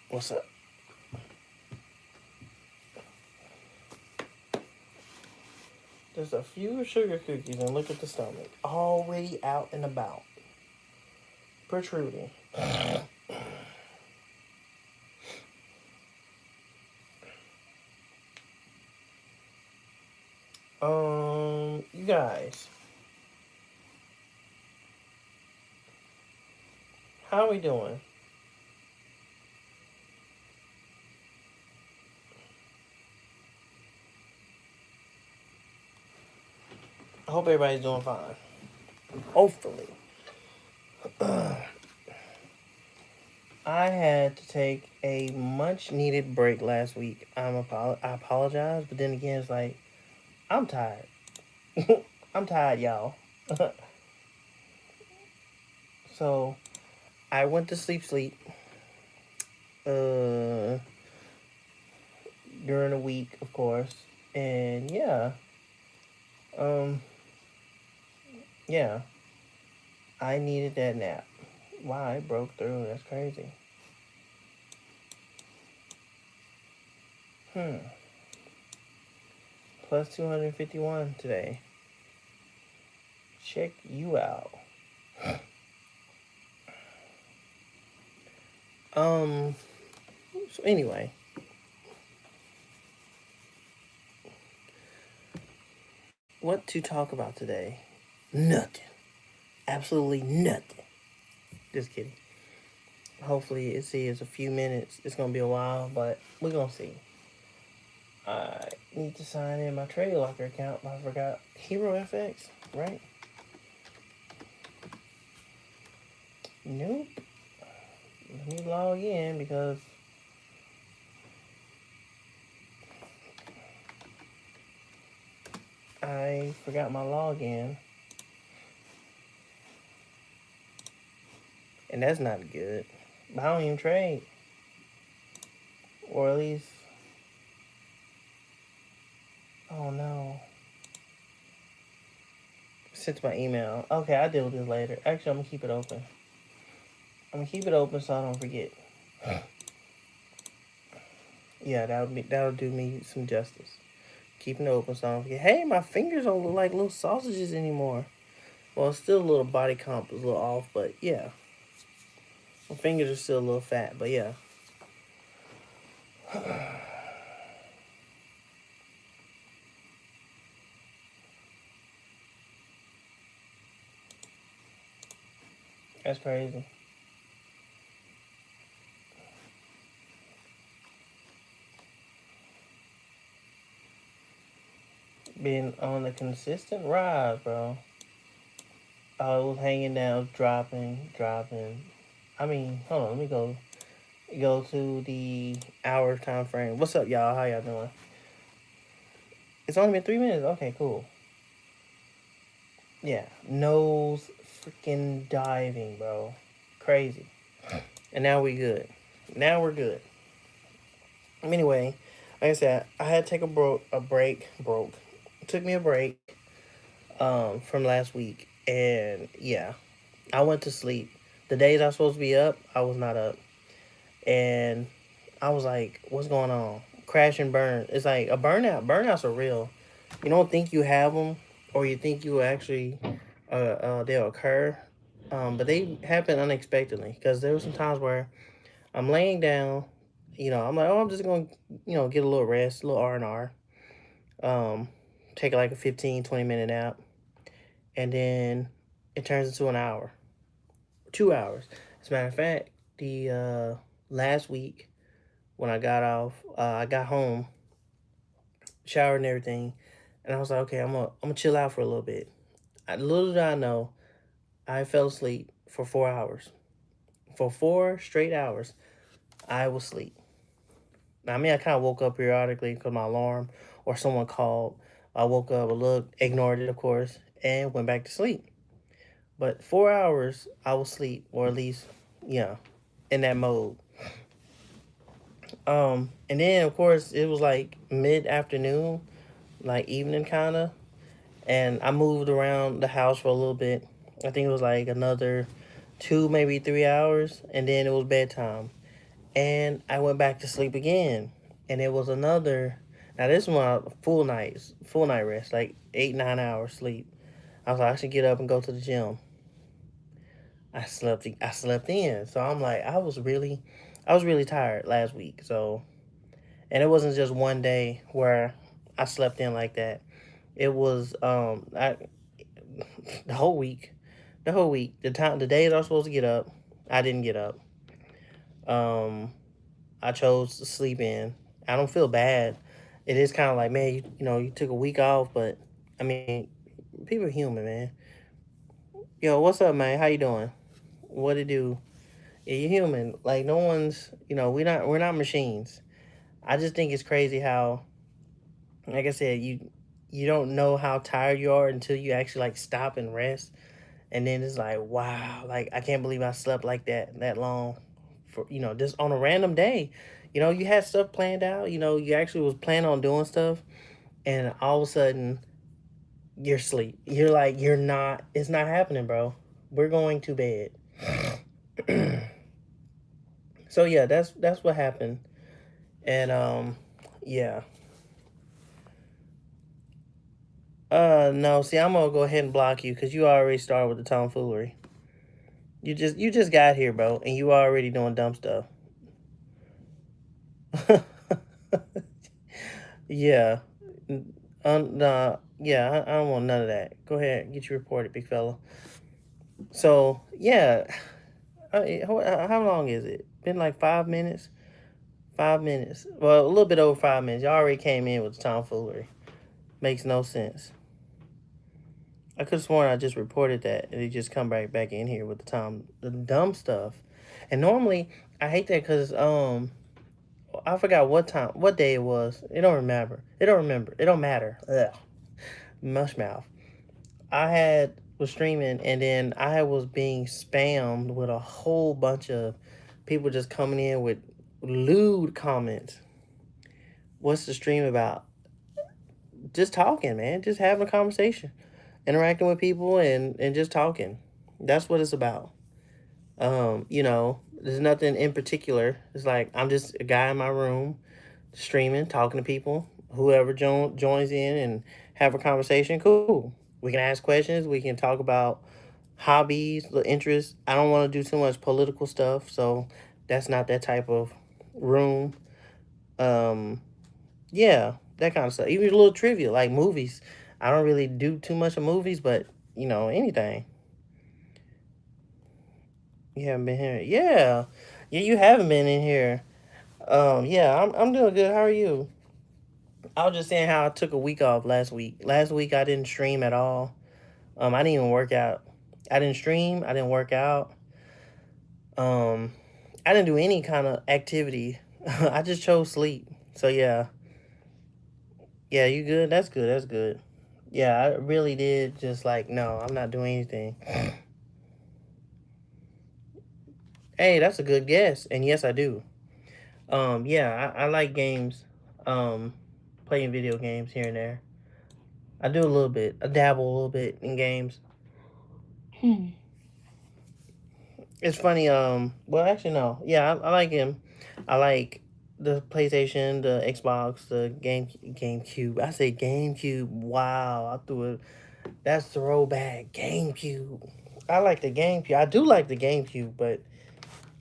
What's up? Just a few sugar cookies and look at the stomach. Already out and about. Protruding. You guys, how are we doing? I hope everybody's doing fine. Hopefully. I had to take a much needed break last week. I apologize, but then again, it's like I'm tired. I'm tired, y'all. So I went to sleep uh during the week, of course, and um yeah, I needed that nap. Wow, it broke through. That's crazy. Hmm. Plus 251 today. Check you out. Um. So anyway, what to talk about today? Nothing. Absolutely nothing. Just kidding. Hopefully, it's a few minutes. It's gonna be a while, but we're gonna see. I need to sign in my Trade Locker account. I forgot Hero FX, right? Nope. Let me log in because I forgot my login, and that's not good. But I don't even trade, or at least, oh no, sent to my email. Okay, I'll deal with this later. Actually, I'm gonna keep it open. I'm gonna keep it open so I don't forget. Yeah, that'll do me some justice. Keeping it open so I don't forget. Hey, my fingers don't look like little sausages anymore. Well, it's still a little body comp is a little off, but yeah, my fingers are still a little fat, but yeah, that's crazy. Being on a consistent rise, bro. I was hanging down, dropping. I mean, hold on, let me go to the hour time frame. What's up, y'all? How y'all doing? It's only been 3 minutes. Okay, cool. Yeah, nose freaking diving, bro. Crazy. And now we good. Now we're good. Anyway, like I said, I had to take a break. Broke. It took me a break from last week, and yeah, I went to sleep. The days I was supposed to be up, I was not up, and I was like, "What's going on?" Crash and burn. It's like a burnout. Burnouts are real. You don't think you have them, or you think you actually they'll occur, but they happen unexpectedly. Because there were some times where I'm laying down, I'm like, oh, I'm just going to, get a little rest, a little R&R, um, take like a 15-20 minute nap, and then it turns into an hour, 2 hours. As a matter of fact, the last week when I got home, showered and everything, and I was like, okay, I'm gonna chill out for a little bit. Little did I know, I fell asleep for 4 hours. For 4 straight hours, I was asleep. Now, I mean, I kind of woke up periodically because my alarm or someone called. I woke up, looked, ignored it, of course, and went back to sleep. But 4 hours, I was asleep, or at least, yeah, in that mode. And then of course it was like mid afternoon, like evening kind of, and I moved around the house for a little bit. I think it was like another 2, maybe 3 hours, and then it was bedtime. and I went back to sleep again, and it was another. Now this one full night rest, like 8 9 hours sleep. I was like, I should get up and go to the gym. I slept in, so I'm like, I was really tired last week. So, and it wasn't just one day where I slept in like that. It was the whole week, the days I was supposed to get up, I didn't get up. Um, I chose to sleep in. I don't feel bad. It is kind of like, man, you took a week off, but I mean, people are human, man. Yo, what's up, man? How you doing? What it do? Yeah, you're human. Like no one's, we're not machines. I just think it's crazy how, like I said, you don't know how tired you are until you actually like stop and rest, and then it's like, wow, like I can't believe I slept like that long, for just on a random day. You had stuff planned out. You actually was planning on doing stuff, and all of a sudden you're asleep. You're like, you're not. It's not happening, bro. We're going to bed. So yeah, that's what happened. And yeah. No, see, I'm gonna go ahead and block you because you already started with the tomfoolery. You just got here, bro, and you already doing dumb stuff. Yeah. Nah, yeah, I don't want none of that. Go ahead, get you reported, big fella. So yeah, how long is it? Been like 5 minutes. 5 minutes. Well, a little bit over 5 minutes. You already came in with the tomfoolery. Makes no sense. I could have sworn I just reported that, and he just come back in here with the dumb stuff. And normally, I hate that because I forgot what day it was. It don't remember. It don't remember. It don't matter. Ugh, mush mouth. Was streaming, and then I was being spammed with a whole bunch of people just coming in with lewd comments. What's the stream about? Just talking, man. Just having a conversation, interacting with people, and just talking. That's what it's about. There's nothing in particular. It's like I'm just a guy in my room, streaming, talking to people. Whoever joins in and have a conversation, cool. We can ask questions. We can talk about hobbies, the interests. I don't want to do too much political stuff, so that's not that type of room. Um, yeah, that kind of stuff. Even a little trivia, like movies. I don't really do too much of movies, but anything. You haven't been here. Yeah. Yeah, you haven't been in here. Yeah, I'm doing good. How are you? I was just saying how I took a week off last week. Last week I didn't stream at all. I didn't even work out. I didn't stream. I didn't work out. Um, I didn't do any kind of activity. I just chose sleep. So yeah, yeah, you good? That's good. That's good. Yeah, I really did just like, no, I'm not doing anything. Hey, that's a good guess. And yes, I do. Yeah, I like games. Um, Playing video games here and there. I do a little bit. I dabble a little bit in games. It's funny. Well, actually, no. Yeah, I like him. I like the PlayStation, the Xbox, the GameCube. I say GameCube. Wow, I threw it. That's throwback GameCube. I like the GameCube. I do like the GameCube, but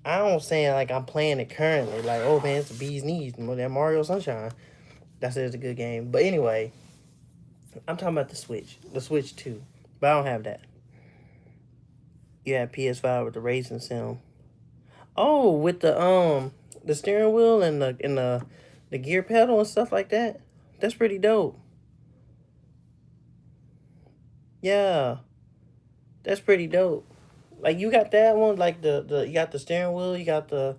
I don't say like I'm playing it currently. Like, oh man, it's a bee's knees. That Mario Sunshine. That's it's a good game. But anyway, I'm talking about the Switch. The Switch 2. But I don't have that. You have PS5 with the Racing Sim. Oh, with the steering wheel and the gear pedal and stuff like that. That's pretty dope. Yeah, that's pretty dope. Like you got that one, like the you got the steering wheel, you got the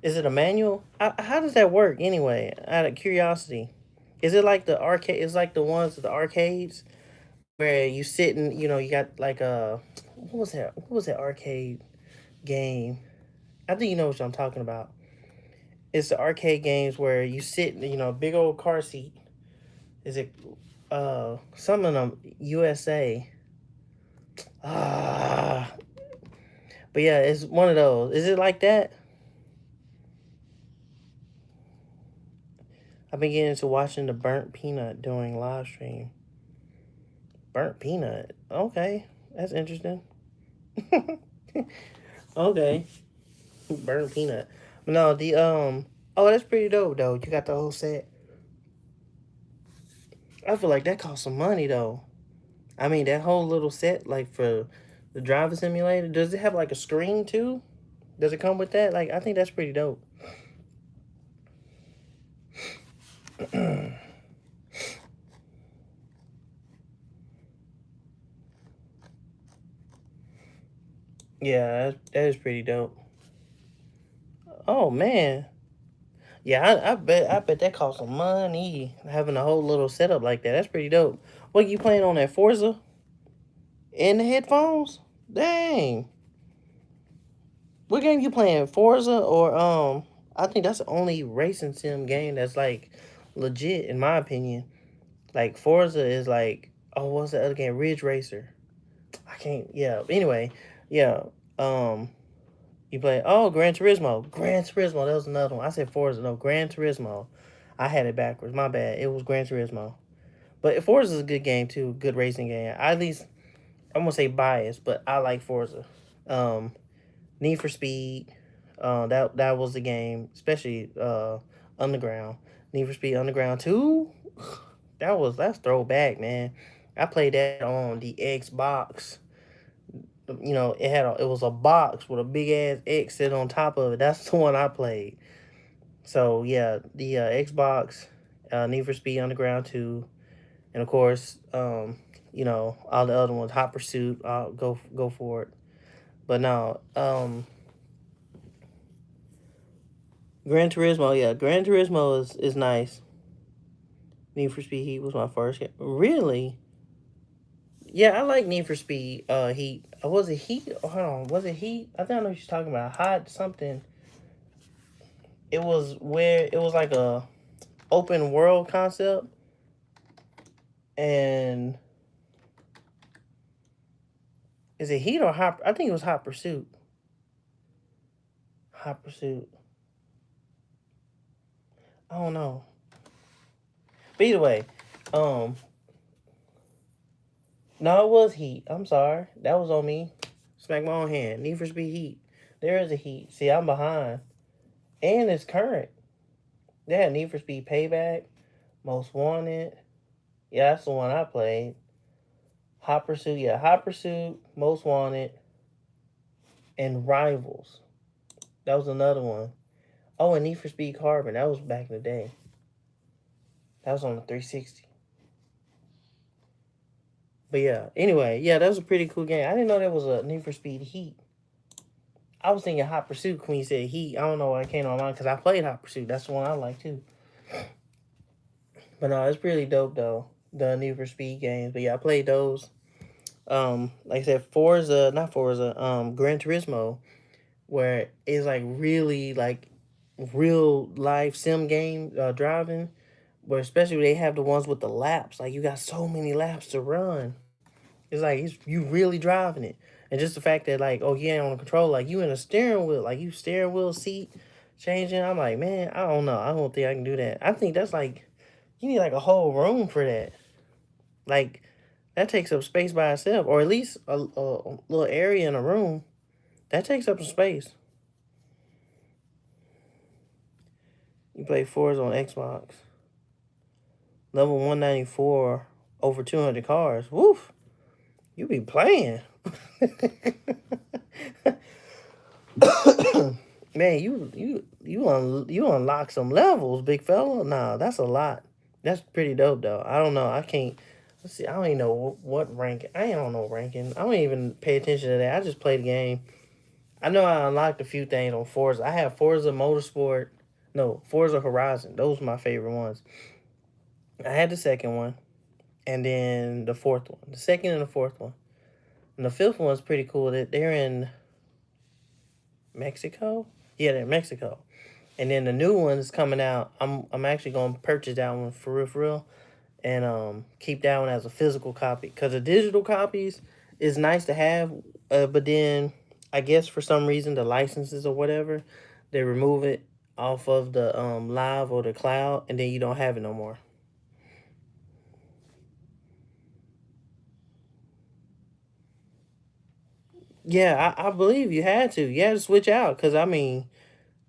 is it a manual? How does that work anyway? Out of curiosity, is it like the arcade? It's like the ones at the arcades where you sit and you got like a what was that arcade game? I think you know what I'm talking about. It's the arcade games where you sit, big old car seat. Is it some of them USA? Ah, but yeah, it's one of those. Is it like that? I've been getting into watching the Burnt Peanut doing live stream. Burnt Peanut. Okay, that's interesting. Okay, Burnt Peanut. But no, the Oh, that's pretty dope though. You got the whole set. I feel like that cost some money though. I mean, that whole little set, like for the driver simulator, does it have like a screen too? Does it come with that? Like, I think that's pretty dope. Yeah, that is pretty dope. Oh man, yeah, I bet that cost some money having a whole little setup like that. That's pretty dope. What you playing on that Forza in the headphones? Dang, what game you playing? Forza or I think that's the only racing sim game that's like legit in my opinion. Like Forza is like, oh, what's the other game? Ridge Racer. I can't. Yeah. Anyway, yeah. Um, you play. Oh, Gran Turismo. Gran Turismo. That was another one. I said Forza. No, Gran Turismo. I had it backwards. My bad. It was Gran Turismo. But Forza is a good game too. Good racing game. I at least I'm gonna say biased, but I like Forza. Um, Need for Speed. That was the game, especially Underground. Need for Speed Underground 2. That's throwback, man. I played that on the Xbox. You know, it was a box with a big ass X sitting on top of it. That's the one I played. So yeah, the Xbox, Need for Speed Underground 2, and of course, all the other ones, Hot Pursuit. I'll go for it. But no, Gran Turismo, yeah, Gran Turismo is nice. Need for Speed Heat was my first game. Really? Yeah, I like Need for Speed Heat. Was it Heat? Hold on, was it Heat? I think I know what you're talking about. Hot something. It was where it was like a open world concept, and is it Heat or Hot? I think it was Hot Pursuit. Hot Pursuit. I don't know. But either way, um, no, it was Heat. I'm sorry, that was on me. Smack my own hand. Need for Speed Heat. There is a Heat. See, I'm behind, and it's current. They had Need for Speed Payback, Most Wanted. Yeah, that's the one I played. Hot Pursuit. Yeah, Hot Pursuit, Most Wanted, and Rivals. That was another one. Oh, and Need for Speed Carbon. That was back in the day. That was on the 360. But yeah, anyway, yeah, that was a pretty cool game. I didn't know there was a Need for Speed Heat. I was thinking Hot Pursuit when you said Heat. I don't know why it came on mind because I played Hot Pursuit. That's the one I like too. But no, it's really dope though. The Need for Speed games. But yeah, I played those. Like I said, Forza, not Forza, Gran Turismo, where it's like really like real life sim game driving. Where especially they have the ones with the laps. Like you got so many laps to run. It's like you really driving it, and just the fact that like, oh, you ain't on the control, like you in a steering wheel, like you steering wheel seat changing. I'm like, man, I don't know. I don't think I can do that. I think that's like you need like a whole room for that. Like that takes up space by itself, or at least a little area in a room. That takes up some space. You play Forza on Xbox. Level 194, over 200 cars. Woof. You be playing. Man, you unlock some levels, big fella. Nah, that's a lot. That's pretty dope though. I don't know. I can't. Let's see. I don't even know what rank. I don't know ranking. I don't even pay attention to that. I just play the game. I know I unlocked a few things on Forza. I have Forza Motorsport. No, Forza Horizon. Those are my favorite ones. I had the second one, and then the fourth one. The second and the fourth one. And the fifth one's pretty cool. That they're in Mexico. Yeah, they're in Mexico. And then the new one is coming out. I'm actually gonna purchase that one for real, and keep that one as a physical copy. Cause the digital copies is nice to have, but then I guess for some reason the licenses or whatever, they remove it. off of the live or the cloud, and then you don't have it no more. Yeah, I believe you had to. You had to switch out because I mean,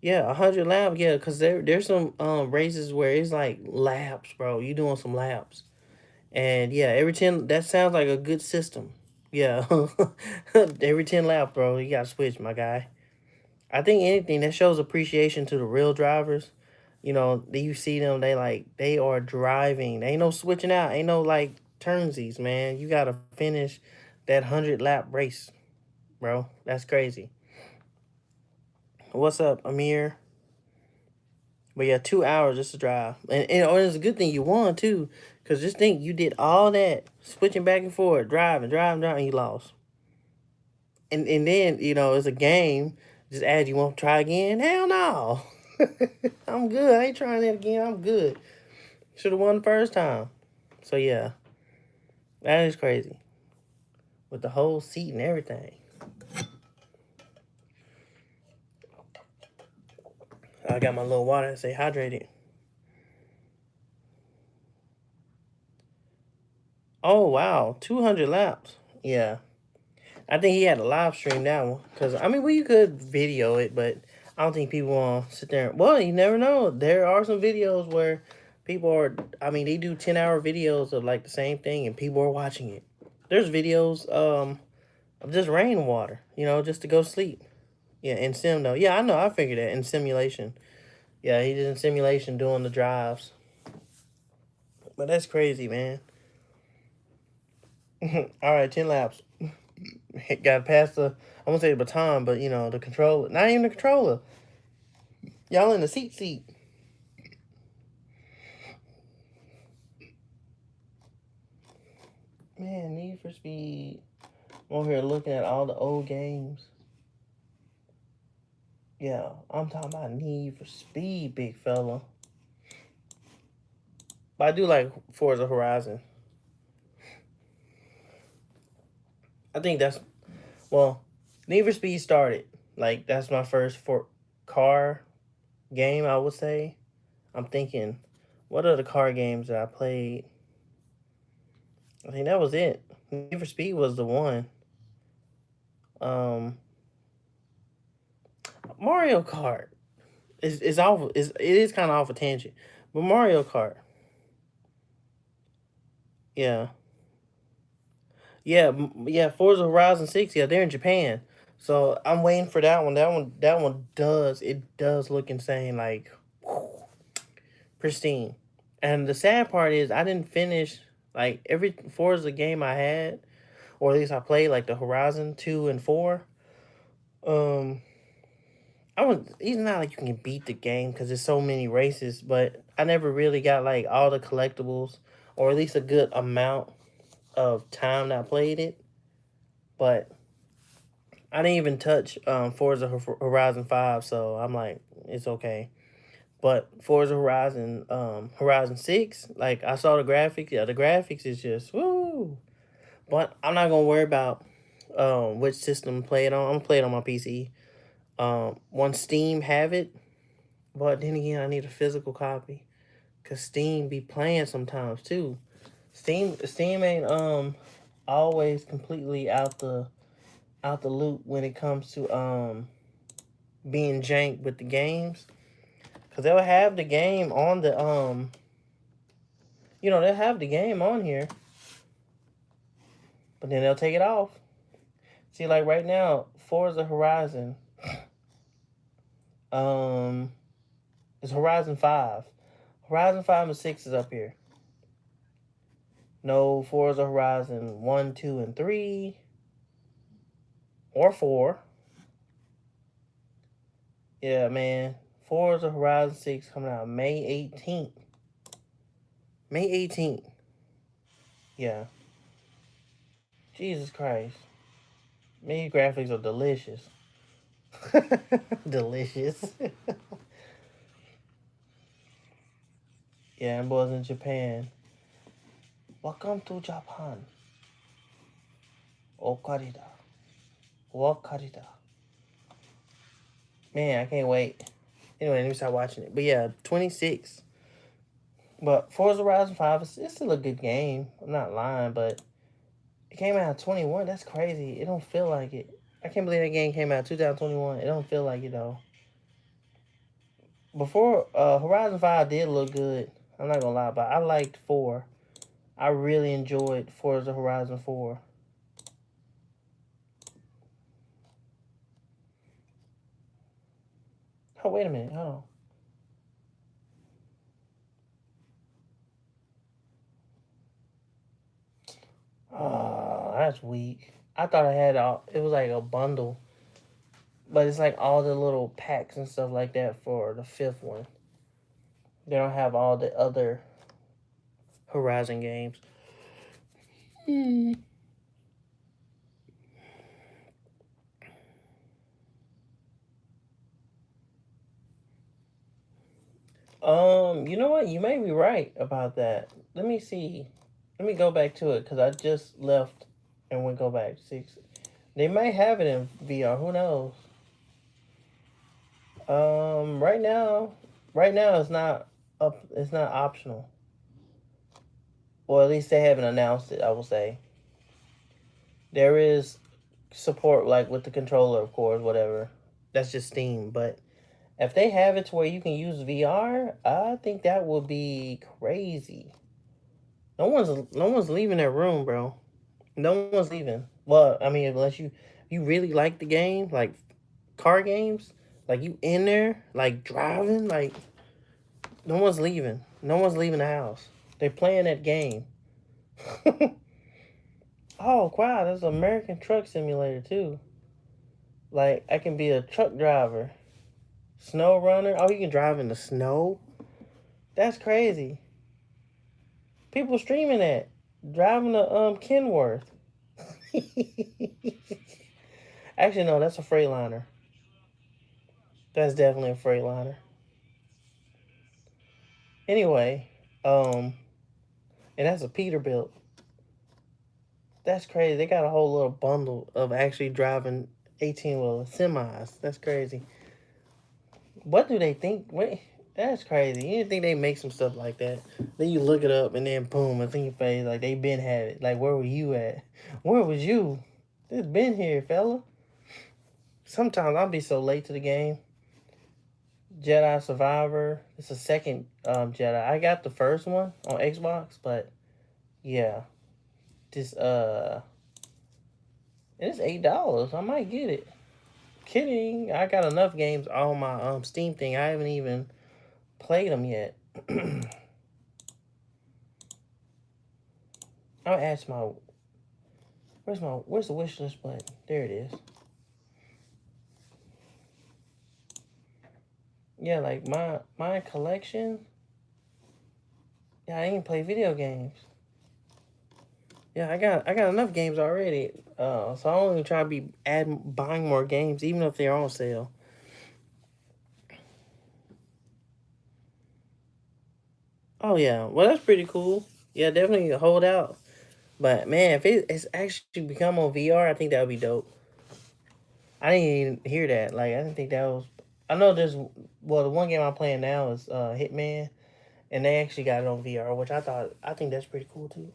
yeah, 100 laps. Yeah, because there's some races where it's like laps, bro. You doing some laps, and yeah, every 10 that sounds like a good system. Yeah, every 10 laps, bro, you got to switch, my guy. I think anything that shows appreciation to the real drivers. You know, you see them, they are driving. Ain't no switching out. Ain't no like turnsies, man. You gotta finish that 100 lap race, bro. That's crazy. What's up, Amir? But yeah, 2 hours just to drive, and it's a good thing you won too, cause just think you did all that switching back and forth, driving, you lost, and then it's a game. Just add, you want to try again? Hell no, I'm good. I ain't trying that again. I'm good. Should have won the first time. So yeah, that is crazy with the whole seat and everything. I got my little water and say hydrated. Oh wow, 200 laps. Yeah, I think he had a live stream that one. Cause I mean, well, you could video it, but I don't think people want to sit there. Well, you never know. There are some videos where people are. I mean, they do 10-hour videos of like the same thing, and people are watching it. There's videos of just rainwater, just to go to sleep. Yeah, in sim though. Yeah, I know. I figured that in simulation. Yeah, he did in simulation doing the drives. But that's crazy, man. All right, 10 laps. Got past I won't say the baton, but the controller. Not even the controller. Y'all in the seat. Man, Need for Speed. I'm over here looking at all the old games. Yeah, I'm talking about Need for Speed, big fella. But I do like Forza Horizon. I think Need for Speed started. Like, that's my first for car game, I would say. I'm thinking, what are the car games that I played? I think that was it. Need for Speed was the one. Um, Mario Kart is kind of off a tangent, but Mario Kart, yeah, yeah. Forza Horizon 6, yeah, they're in Japan, so I'm waiting for that one. That one does look insane, like pristine. And the sad part is I didn't finish like every Forza game I had, or at least I played like the Horizon 2 and 4. Um, It's not like you can beat the game because there's so many races, but I never really got like all the collectibles, or at least a good amount of time that I played it. But I didn't even touch Forza Horizon 5, so I'm like, it's okay. But Forza Horizon 6, like I saw the graphics. Yeah, the graphics is just woo. But I'm not gonna worry about which system to play it on. I'm gonna play it on my PC. Once Steam have it, but then again, I need a physical copy, cause Steam be playing sometimes too. Steam ain't always completely out the loop when it comes to being jank with the games, cause they'll have the game on the they'll have the game on here, but then they'll take it off. See, like right now, Forza Horizon, um, it's Horizon 5. Horizon 5 and 6 is up here. No Forza Horizon 1, 2, and 3. Or 4. Yeah, man. Forza Horizon 6 coming out May 18th. May 18th. Yeah. Jesus Christ. These graphics are delicious. Delicious. Yeah, and boys in Japan. Welcome to Japan. Okarida. Wakarida. Man, I can't wait. Anyway, let me start watching it. But yeah, 26. But Forza Horizon 5, it's still a good game. I'm not lying, but it came out in 21. That's crazy. It don't feel like it. I can't believe that game came out 2021. It don't feel like it though. Before Horizon 5 did look good. I'm not gonna lie, but I liked 4. I really enjoyed Forza Horizon 4. Oh, wait a minute. Hold on. Oh, that's weak. I thought I had it was like a bundle, but it's like all the little packs and stuff like that for the 5th one. They don't have all the other Horizon games. Hmm. You know what? You may be right about that. Let me see. Let me go back to it because I just left and we go back 6. They may have it in VR. Who knows? Right now, it's not up. It's not optional. Or at least they haven't announced it. I will say there is support like with the controller, of course, whatever. That's just Steam. But if they have it to where you can use VR, I think that would be crazy. No one's leaving that room, bro. No one's leaving. Well, I mean, unless you really like the game, like car games, like you in there, like driving, like no one's leaving. No one's leaving the house. They're playing that game. Oh wow, there's an American Truck Simulator too. Like I can be a truck driver, snow runner. Oh, you can drive in the snow. That's crazy. People streaming that, driving a Kenworth. Actually, no, that's a Freightliner. That's definitely a Freightliner. Anyway, and that's a Peterbilt. That's crazy. They got a whole little bundle of actually driving 18-wheeler semis. That's crazy. What do they think? Wait, that's crazy. You didn't think they make some stuff like that? Then you look it up, and then boom, it's in your face. Like they been had it. Like where were you at? Where was you? It's been here, fella. Sometimes I'll be so late to the game. Jedi Survivor. It's a second Jedi. I got the first one on Xbox, but yeah, this it's $8. I might get it. Kidding. I got enough games on my Steam thing. I haven't even played them yet. I'll ask my where's the wish list button? There it is. Yeah, like my collection. Yeah, I ain't play video games. Yeah, I got enough games already. So I only try to be buying more games, even if they're on sale. Oh yeah, well that's pretty cool. Yeah, definitely hold out. But man, if it's actually become on VR, I think that would be dope. I didn't even hear that. Like I didn't think that was. I know there's well the one game I'm playing now is Hitman, and they actually got it on VR, which I think that's pretty cool too.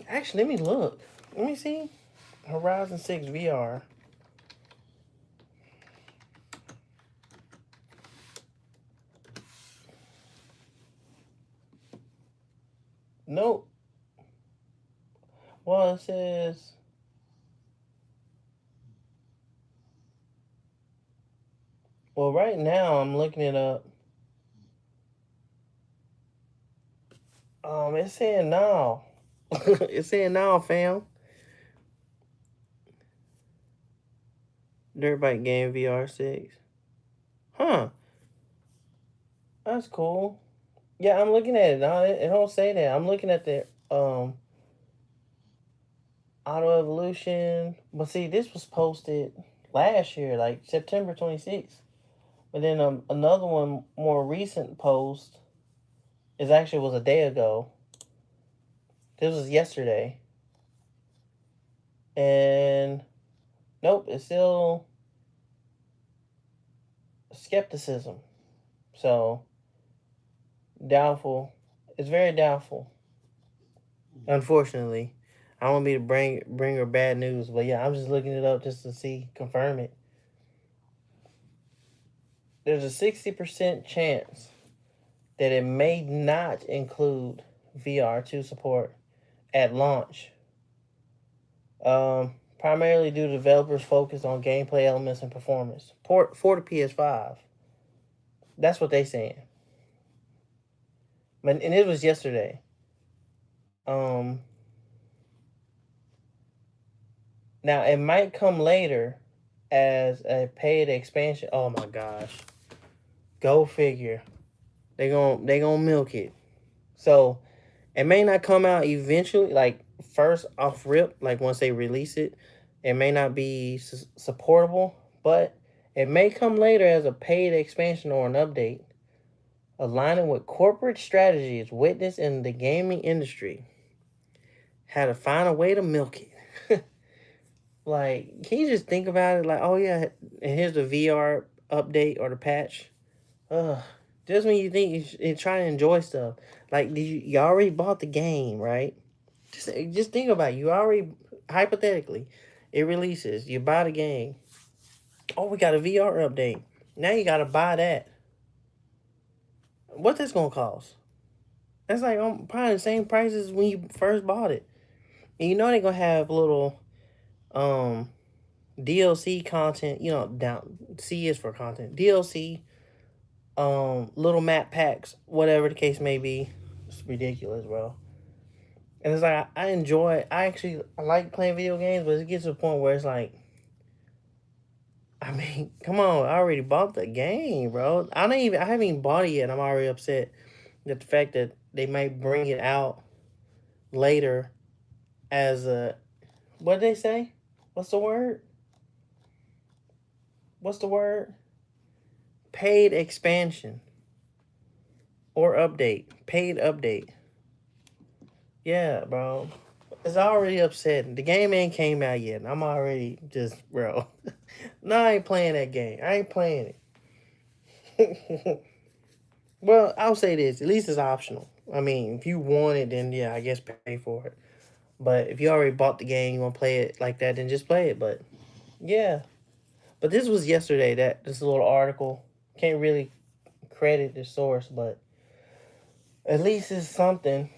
Actually, let me look. Let me see. Horizon 6 VR. Nope. Well, it says. Well, right now I'm looking it up. It's saying now. It's saying now, fam. Dirt Bike Game VR 6. Huh. That's cool. Yeah, I'm looking at it now. It don't say that. I'm looking at the Auto Evolution. But see, this was posted last year, like September 26th. But then another one, more recent post, is actually was a day ago. This was yesterday. And nope, it's still skepticism. So doubtful. It's very doubtful. Unfortunately, I don't want me to bring her bad news, but yeah, I'm just looking it up just to see confirm it. There's a 60% chance that it may not include VR2 support at launch. Primarily due to developers' focus on gameplay elements and performance. Port for the PS5. That's what they saying. But and it was yesterday. Um, Now it might come later as a paid expansion. Oh my gosh, go figure. They gonna milk it. So it may not come out eventually, like first off rip, like once they release it. It may not be supportable, but it may come later as a paid expansion or an update, aligning with corporate strategies witnessed in the gaming industry. Had to find a way to milk it. Like, can you just think about it? Like, oh yeah, and here's the VR update or the patch. Ugh. Just when you think you're trying to enjoy stuff, like you already bought the game, right? Just think about it. You already hypothetically, it releases. You buy the game. Oh, we got a VR update. Now you gotta buy that. What that's gonna cost? That's like probably the same price as when you first bought it. And you know they're gonna have little um DLC content. You know, down C is for content. DLC, little map packs, whatever the case may be. It's ridiculous, bro. And it's like I enjoy. I like playing video games, but it gets to a point where it's like, I mean, come on, I already bought the game, bro. I haven't even bought it yet. I'm already upset that the fact that they might bring it out later as a, what did they say? What's the word? What's the word? Paid expansion or update. Paid update. Yeah, bro. It's already upsetting. The game ain't came out yet. And I'm already just, bro. No, I ain't playing that game. I ain't playing it. Well, I'll say this. At least it's optional. I mean, if you want it, then yeah, I guess pay for it. But if you already bought the game, you want to play it like that, then just play it. But yeah. But this was yesterday. That this little article. Can't really credit the source, but at least it's something.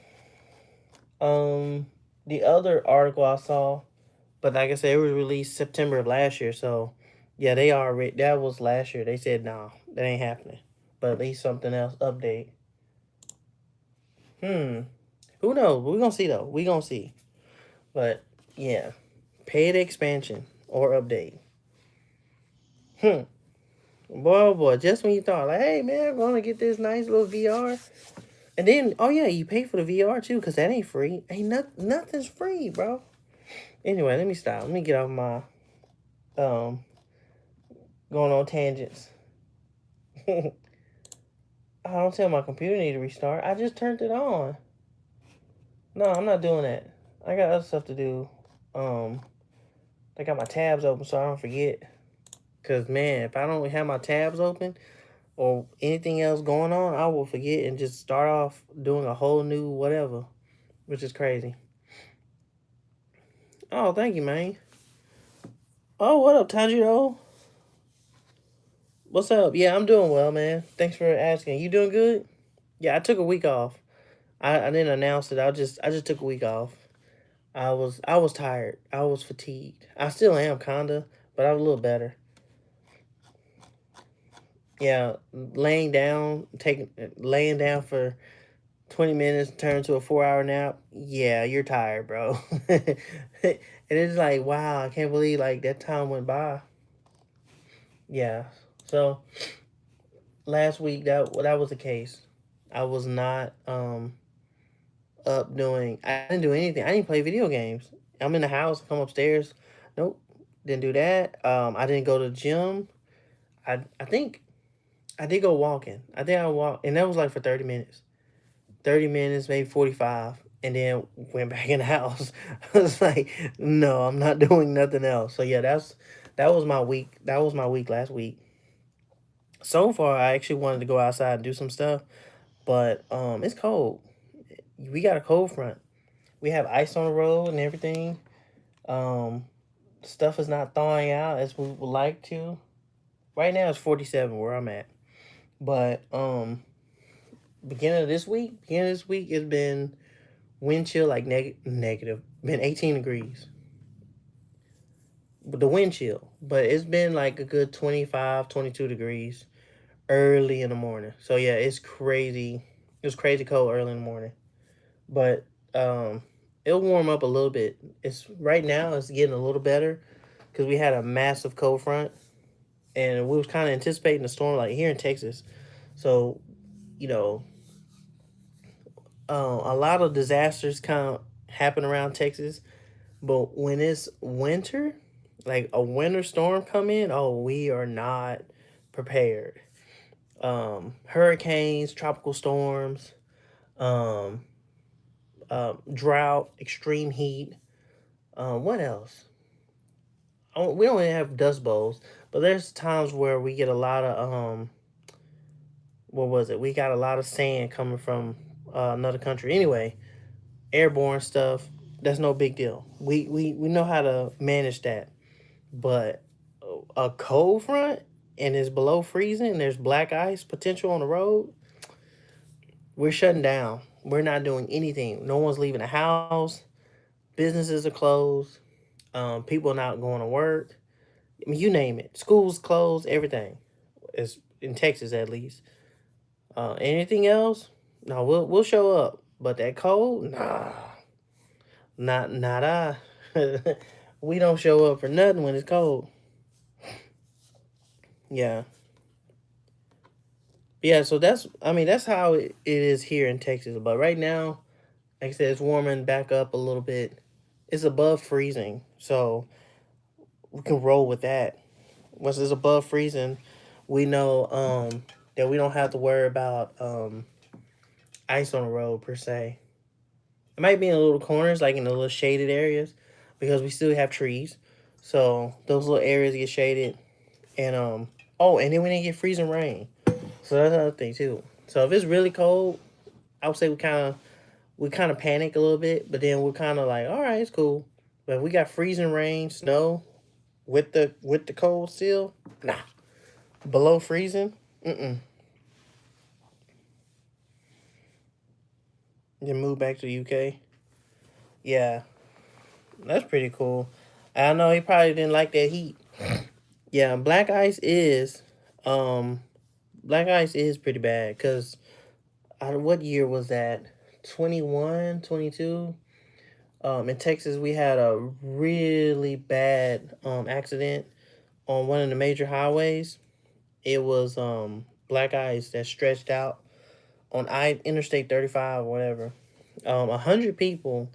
Um, the other article I saw, but like I said, it was released September of last year. So yeah, they already that was last year. They said no, that ain't happening. But at least something else update. Hmm. Who knows? We gonna see though. We gonna see. But yeah, paid expansion or update. Hmm. Boy, oh boy, just when you thought like, hey man, I'm gonna get this nice little VR, and then oh yeah, you pay for the VR too, cause that ain't free. Ain't nothing's free, bro. Anyway, let me stop. Let me get off my um going on tangents. I don't tell my computer need to restart. I just turned it on. No, I'm not doing that. I got other stuff to do. Um, I got my tabs open so I don't forget. Cause man, if I don't have my tabs open or anything else going on, I will forget and just start off doing a whole new whatever, which is crazy. Oh, thank you, man. Oh, what up, Tanjiro? What's up? Yeah, I'm doing well, man. Thanks for asking. You doing good? Yeah, I took a week off. I didn't announce it. I just took a week off. I was tired. I was fatigued. I still am kinda, but I'm a little better. Yeah, laying down for 20 minutes, turn to a 4 hour nap. Yeah, you're tired, bro. And it's like, wow, I can't believe like that time went by. Yeah. So last week that was the case. I was not up doing. I didn't do anything. I didn't play video games. I'm in the house. Come upstairs. Nope. Didn't do that. I didn't go to the gym. I think I did go walking. I think I walked, and that was like for 30 minutes. 30 minutes, maybe 45, and then went back in the house. I was like, no, I'm not doing nothing else. So yeah, that was my week. That was my week last week. So far, I actually wanted to go outside and do some stuff, but it's cold. We got a cold front. We have ice on the road and everything. Um, Stuff is not thawing out as we would like to. Right now it's 47 where I'm at. But beginning of this week it's been wind chill like negative, been 18 degrees. But the wind chill, but it's been like a good 25, 22 degrees early in the morning. So yeah, it's crazy. It was crazy cold early in the morning. But it'll warm up a little bit. It's right now it's getting a little better because we had a massive cold front and we was kind of anticipating a storm like here in Texas. So, you know, a lot of disasters kind of happen around Texas, but when it's winter, like a winter storm come in, oh, we are not prepared. Hurricanes, tropical storms, um, drought, extreme heat. What else? Oh, we don't even have dust bowls, but there's times where we get a lot of what was it? We got a lot of sand coming from another country. Anyway, airborne stuff. That's no big deal. We know how to manage that. But a cold front and it's below freezing and there's black ice potential on the road, we're shutting down. We're not doing anything. No one's leaving the house. Businesses are closed. People are not going to work. I mean, you name it. Schools closed. Everything. It's in Texas at least. Anything else? No, we'll show up. But that cold, nah, not I. We don't show up for nothing when it's cold. Yeah, yeah. So that's I mean that's how it is here in Texas. But right now, like I said, it's warming back up a little bit. It's above freezing, so we can roll with that. Once it's above freezing, we know that we don't have to worry about ice on the road per se. It might be in little corners, like in the little shaded areas, because we still have trees. So those little areas get shaded, and oh, and then we didn't get freezing rain. So that's another thing too. So if it's really cold, I would say we kind of panic a little bit, but then we're kind of like, all right, it's cool. But if we got freezing rain, snow with the cold still, nah, below freezing, mm. Then move back to the UK. Yeah, that's pretty cool. I know he probably didn't like that heat. Yeah, um, black ice is pretty bad because what year was that? 21, 22. In Texas, we had a really bad accident on one of the major highways. It was black ice that stretched out on Interstate 35 or whatever. 100 people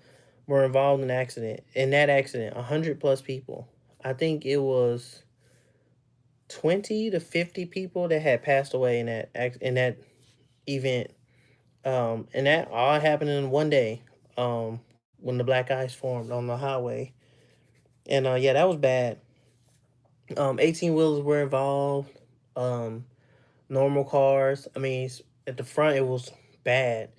were involved in the accident. In that accident, 100 plus people. I think it was 20 to 50 people that had passed away in that event. And that all happened in one day. When the black ice formed on the highway, and yeah, that was bad. 18 wheelers were involved. Um, Normal cars. I mean, at the front it was bad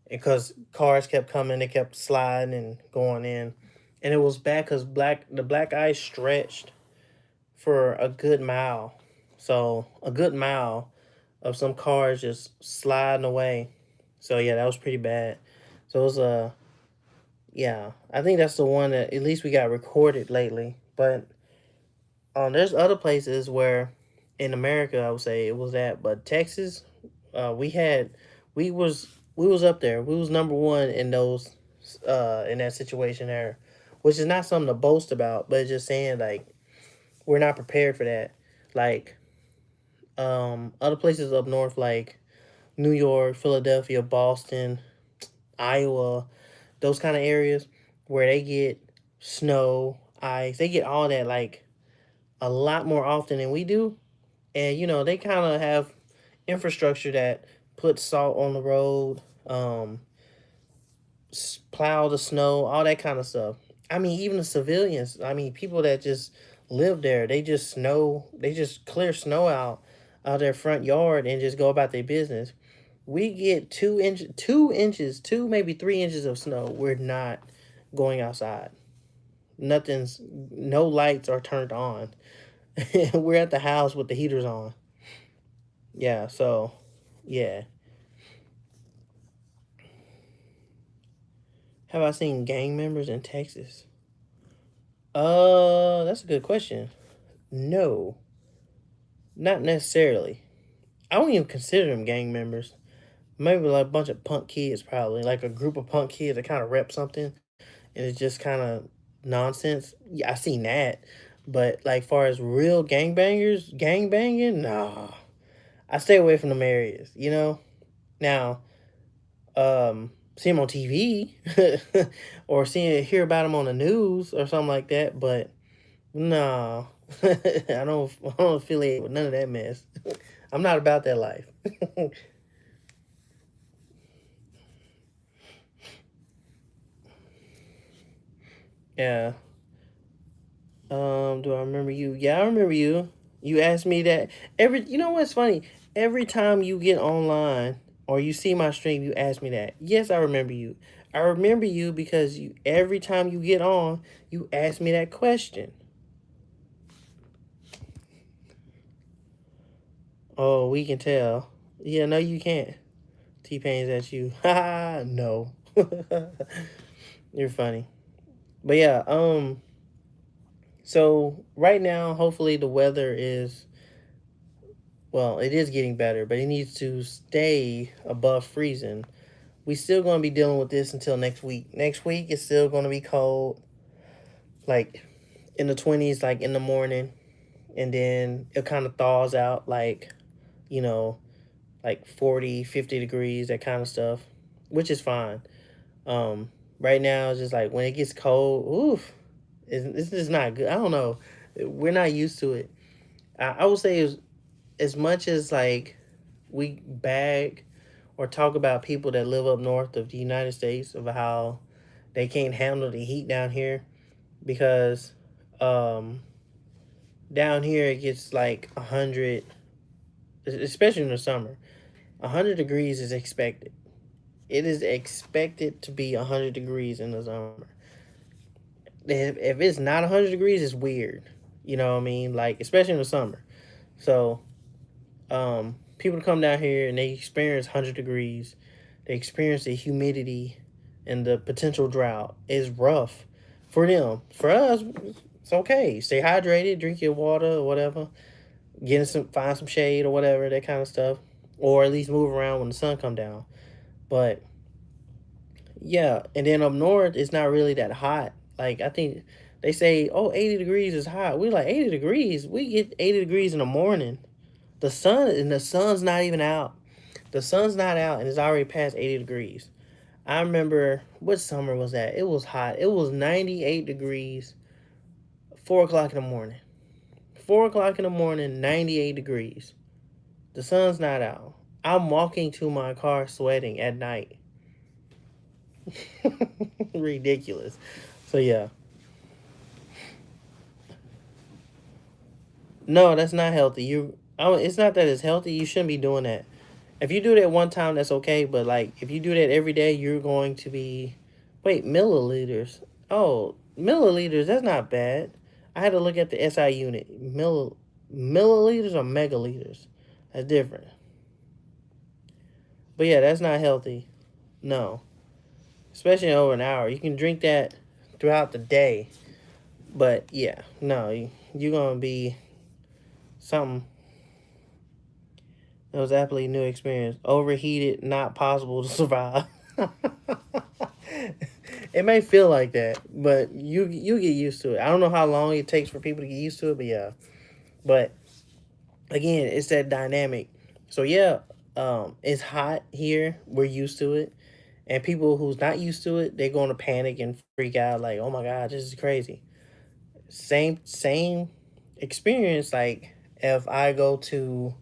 because cars kept coming, they kept sliding and going in, and it was bad because the black ice stretched for a good mile. So a good mile of some cars just sliding away. So yeah, that was pretty bad. So it was yeah, I think that's the one that at least we got recorded lately. But there's other places where in America I would say it was that, but Texas, we had we was we was up there. We was number one in those in that situation there, which is not something to boast about, but it's just saying like we're not prepared for that. Like other places up north like New York, Philadelphia, Boston, Iowa, those kind of areas where they get snow, ice, they get all that like a lot more often than we do. And they kind of have infrastructure that puts salt on the road, plow the snow, all that kind of stuff. I mean, even the civilians. I mean, people that just live there, they just clear snow out. out their front yard and just go about their business. We get 2 inches, 2 maybe 3 inches of snow. We're not going outside. Nothing's, no lights are turned on. We're at the house with the heaters on. Yeah, so yeah. Have I seen gang members in Texas? That's a good question. No, not necessarily. I don't even consider them gang members. Maybe like a bunch of punk kids, probably like a group of punk kids that kind of rep something, and it's just kind of nonsense. Yeah, I seen that, but like far as real gangbangers, gang banging, nah. I stay away from them areas. Now, see them on TV, or hear about them on the news or something like that, but no, I don't affiliate with none of that mess. I'm not about that life. Yeah. Do I remember you? Yeah, I remember you. You asked me that you know what's funny? Every time you get online or you see my stream, you ask me that. Yes, I remember you. I remember you because every time you get on, you ask me that question. Oh, we can tell. Yeah, no, you can't. T-Pain's at you. Ha, no. You're funny. But yeah, so right now, hopefully the weather is, well, it is getting better, but it needs to stay above freezing. We still going to be dealing with this until next week. Next week is still going to be cold, like in the 20s, like in the morning, and then it kind of thaws out, like, you know, like 40, 50 degrees, that kind of stuff, which is fine. Um, right now, it's just like when it gets cold, oof, it's just not good. I don't know. We're not used to it. I would say as much as like we bag or talk about people that live up north of the United States of how they can't handle the heat down here because um, down here it gets like 100, especially in the summer. 100 degrees is expected. It is expected to be 100 degrees in the summer. If it's not 100 degrees, it's weird. You know what I mean? Like especially in the summer. So people come down here and they experience 100 degrees. They experience the humidity and the potential drought. Is rough for them. For us, it's okay. Stay hydrated, drink your water or whatever. Find some shade or whatever, that kind of stuff, or at least move around when the sun come down. But yeah, and then up north, it's not really that hot. Like I think they say, oh, 80 degrees is hot. We're like 80 degrees. We get 80 degrees in the morning. The sun's not even out. The sun's not out and it's already past 80 degrees. I remember what summer was that? It was hot. It was 98 degrees, 4 o'clock in the morning. 4 o'clock in the morning, 98 degrees. The sun's not out. I'm walking to my car sweating at night. Ridiculous. So yeah. No, that's not healthy. It's not that it's healthy. You shouldn't be doing that. If you do that one time, that's okay. But like, if you do that every day, you're going to be, wait, milliliters. Oh, milliliters. That's not bad. I had to look at the SI unit. Milliliters or megaliters. That's different. But yeah, that's not healthy. No, especially over an hour. You can drink that throughout the day. But yeah, no, you're gonna be something. That was absolutely new experience. Overheated, not possible to survive. It may feel like that, but you get used to it. I don't know how long it takes for people to get used to it, but yeah. But again, it's that dynamic. So yeah, it's hot here. We're used to it, and people who's not used to it, they're going to panic and freak out. Like, oh my god, this is crazy. Same experience. Like if I go to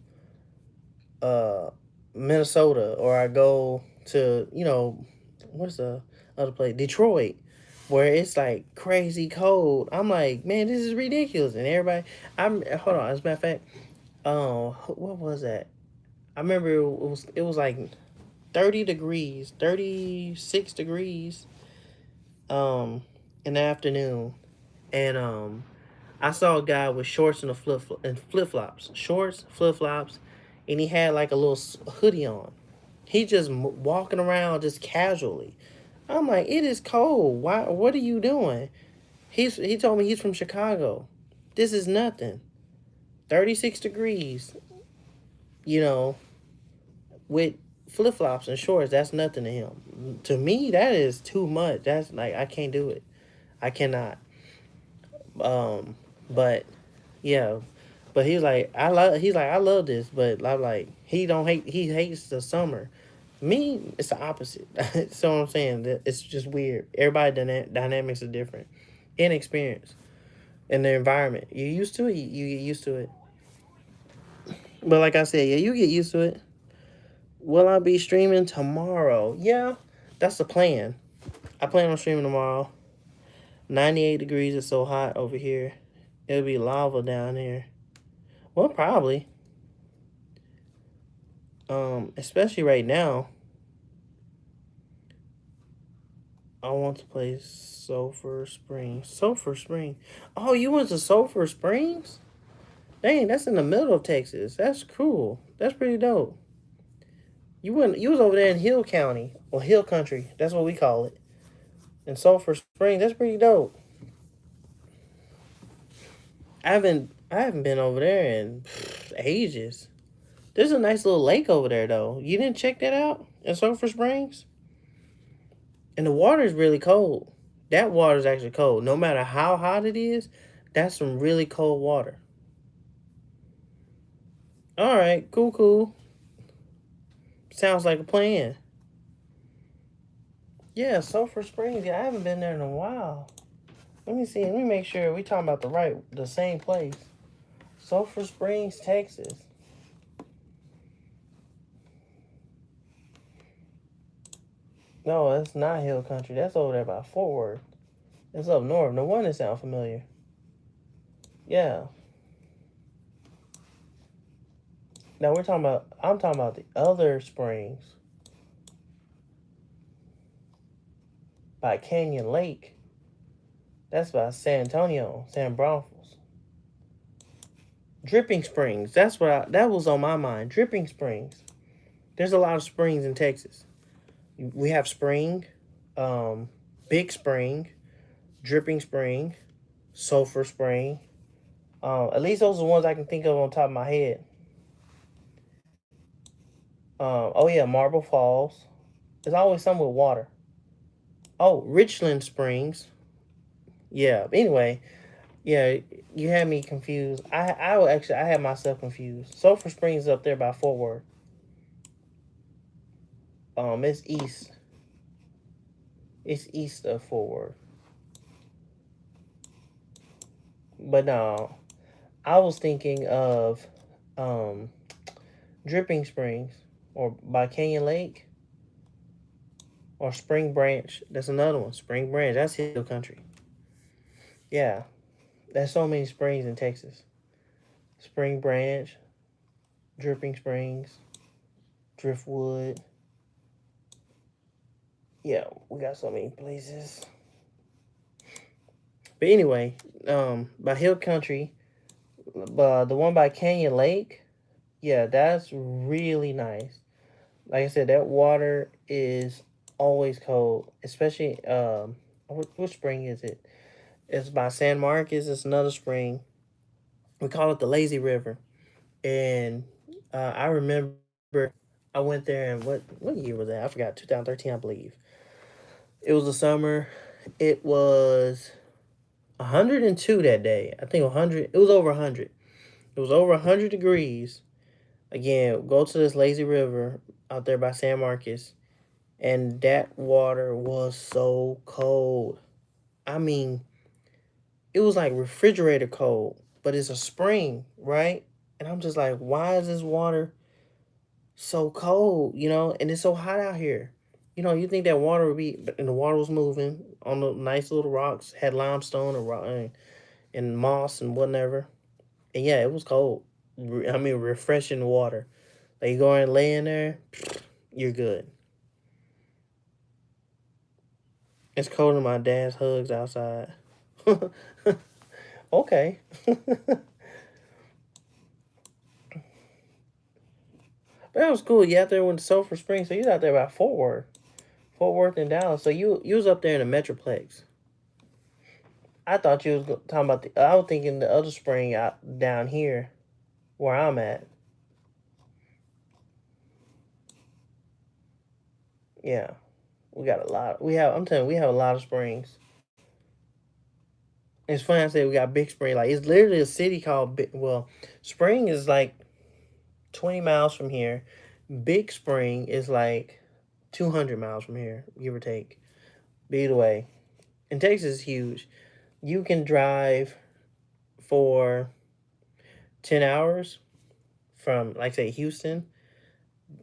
uh Minnesota or I go to what's the other place, Detroit, where it's like crazy cold. I'm like, man, this is ridiculous. And everybody, I'm hold on. As a matter of fact, Oh, what was that? I remember it was like 30 degrees, 36 degrees, um, in the afternoon, and I saw a guy with shorts and flip flops, shorts, flip flops, and he had like a little hoodie on. He just walking around just casually. I'm like, it is cold. Why? What are you doing? He told me he's from Chicago. This is nothing. 36 degrees. You know, with flip flops and shorts. That's nothing to him. To me, that is too much. That's like I can't do it. I cannot. Um, but yeah, but he's like I love. He's like I love this, but I'm like he don't hate. He hates the summer. Me, it's the opposite. So I'm saying that it's just weird. Everybody dynamics are different, inexperience in the environment. You used to it. You get used to it. But like I said, yeah, you get used to it. Will I be streaming tomorrow? Yeah, that's the plan. I plan on streaming tomorrow. 98 degrees. It's so hot over here. It'll be lava down here. Well, probably. Especially right now. I want to play Sulphur Springs. Sulphur Springs. Oh, you went to Sulphur Springs? Dang, that's in the middle of Texas. That's cool. That's pretty dope. You went. You was over there in Hill County or Hill Country. That's what we call it. In Sulphur Springs. That's pretty dope. I haven't been over there in ages. There's a nice little lake over there though. You didn't check that out in Sulphur Springs? And the water is really cold. That water is actually cold. No matter how hot it is, that's some really cold water. All right, cool, cool. Sounds like a plan. Yeah, Sulphur Springs. Yeah, I haven't been there in a while. Let me see. Let me make sure we talking about the same place. Sulphur Springs, Texas. No, that's not Hill Country. That's over there by Fort Worth. It's up north. No wonder it sounds familiar. Yeah. Now we're talking about. I'm talking about the other springs by Canyon Lake. That's by San Antonio, San Bronfos. Dripping Springs. That was on my mind. Dripping Springs. There's a lot of springs in Texas. We have Spring, um, Big Spring, Dripping Spring, Sulphur Spring. At least those are the ones I can think of on top of my head. Oh yeah, Marble Falls. There's always some with water. Oh, Richland Springs. Yeah. Anyway, yeah, you had me confused. I had myself confused. Sulphur Springs is up there by Fort Worth. It's east. It's east of Fort Worth. But no, I was thinking of um Dripping Springs or by Canyon Lake or Spring Branch. That's another one. Spring Branch. That's Hill Country. Yeah, there's so many springs in Texas. Spring Branch, Dripping Springs, Driftwood. Yeah, we got so many places. But anyway, by Hill Country, the one by Canyon Lake, yeah, that's really nice. Like I said, that water is always cold, especially which spring is it? It's by San Marcos. It's another spring. We call it the Lazy River, and I remember I went there and what year was that? I forgot. 2013, I believe. It was the summer. It was 102 that day. I think 100. It was over 100. It was over 100 degrees. Again, go to this lazy river out there by San Marcos, and that water was so cold. I mean, it was like refrigerator cold, but it's a spring, right? And I'm just like, why is this water so cold? And it's so hot out here. You think that water would be, and the water was moving on the nice little rocks, had limestone and moss and whatever. And yeah, it was cold. refreshing water. Like you go and lay in there, you're good. It's colder than my dad's hugs outside. Okay. But that was cool. You out there with the Sulphur Springs, so you was out there by Fort Worth and Dallas. So you was up there in the Metroplex. I thought you was talking about the. I was thinking the other spring out down here, where I'm at. Yeah, we got a lot. We have. I'm telling you, we have a lot of springs. It's funny I say we got Big Spring. Like it's literally a city called Big. Well, Spring is like 20 miles from here. Big Spring is like 200 miles from here, give or take. But either way, and Texas is huge. You can drive for 10 hours from, like, say, Houston,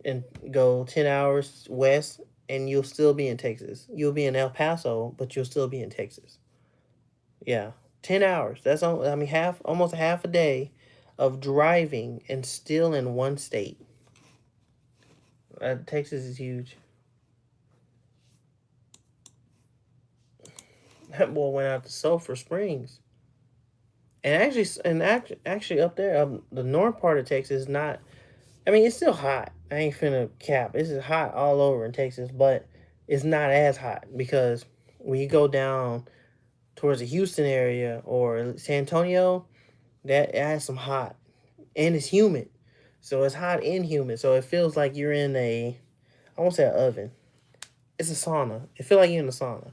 and go 10 hours west, and you'll still be in Texas. You'll be in El Paso, but you'll still be in Texas. Yeah, 10 hours. That's I mean almost half a day of driving and still in one state. Texas is huge. That boy went out to Sulphur Springs, and actually up there, the north part of Texas is not. I mean, it's still hot. I ain't finna cap. This is hot all over in Texas, but it's not as hot because when you go down towards the Houston area or San Antonio, that it has some hot, and it's humid. So it's hot and humid. So it feels like you're in a, I won't say an oven. It's a sauna. It feels like you're in a sauna.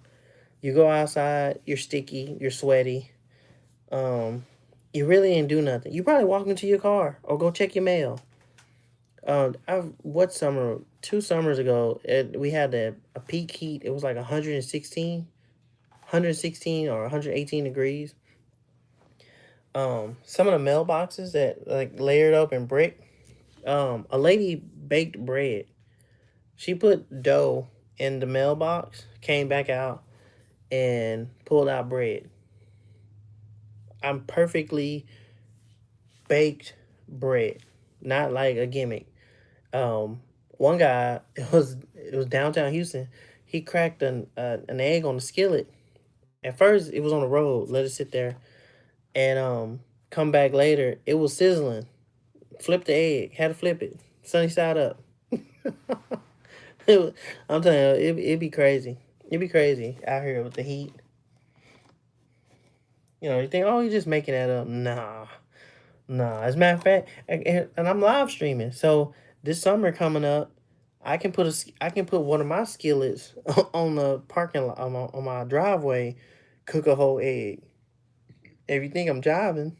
You go outside, you're sticky, you're sweaty. Um, you really ain't do nothing. You probably walk into your car or go check your mail. I've what summer? 2 summers ago, we had a peak heat. It was like 116 or 118 degrees. Some of the mailboxes that like layered up in brick. A lady baked bread. She put dough in the mailbox, came back out, and pulled out bread. I'm perfectly baked bread, not like a gimmick. One guy, it was downtown Houston. He cracked an egg on the skillet. At first, it was on the road. Let it sit there, and come back later. It was sizzling. Flip the egg. Had to flip it sunny side up. I'm telling you, it be crazy. It'd be crazy out here with the heat. You think, oh, you're just making that up. Nah, nah. As a matter of fact, and I'm live streaming. So this summer coming up, I can put one of my skillets on the parking lot on my driveway, cook a whole egg. If you think I'm jiving,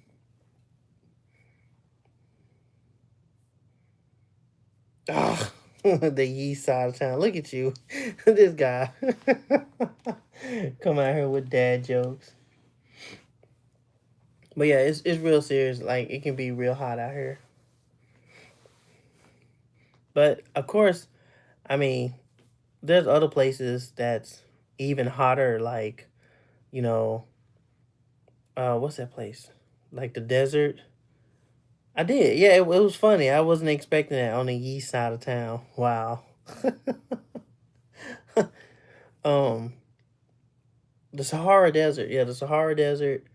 ah, the yeast side of town. Look at you, this guy. Come out here with dad jokes. But yeah, it's real serious. Like it can be real hot out here. But of course, I mean, there's other places that's even hotter. Like you know, what's that place? Like the desert. I did. Yeah, it was funny. I wasn't expecting that on the east side of town. Wow. um, the Sahara Desert. Yeah, the Sahara Desert.